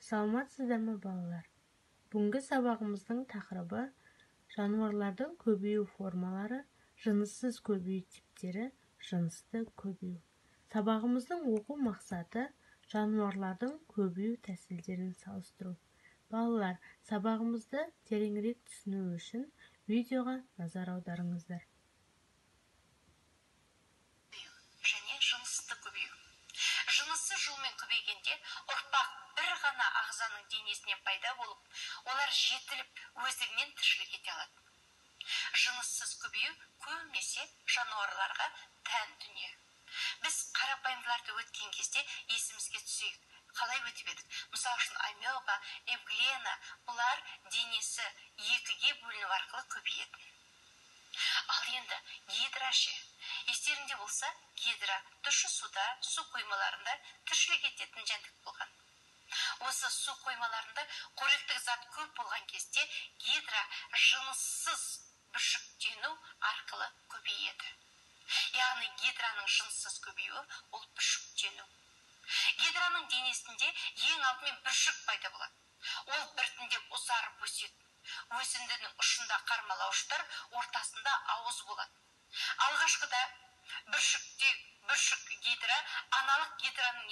Саламатсыздар ма балалар? Бүгінгі сабағымыздың тақырыбы жануарлардың көбею формалары, жыныссыз көбею типтері, жынысты көбею. Сабағымыздың оқу мақсаты жануарлардың көбею тәсілдерін салыстыру. Балалар, сабағымызды тереңірек түсіну үшін видеоға назар аударыңыздар. Және жынысты көбею. Жыныссыз жолмен көбейгенде ұрпақ бір ғана ағзаның денесінен пайда болып, олар жетіліп, өздігінен тіршілік ете алады. Жыныссыз көбею көбінесе жануарларға тән дүние. Біз қарапайымдыларды өткен кезде есімізге түсейік. Қалай өтіп едік? Мысалы үшін амеба, эвглена, бұлар денесі екіге бөліну арқылы көбейеді. Ал енді гидра ше. Естеріңде болса, гидра тұщы суда, су қоймаларында тіршілік ететін жәндік болған. Осы су қоймаларында қоректік зат көп болған кезде гидра жыныссыз бүршіктену арқылы көбейеді. Яғни гидраның жыныссыз көбеюі ол бүршіктену. Гидраның денесінде ең алдымен бүршік пайда болады. Ол біртіндеп ұзарып өседі. Өсіндінің ұшында қармалауыштар, ортасында ауыз болады. Алғашқыда бүршік гидра аналық гидраның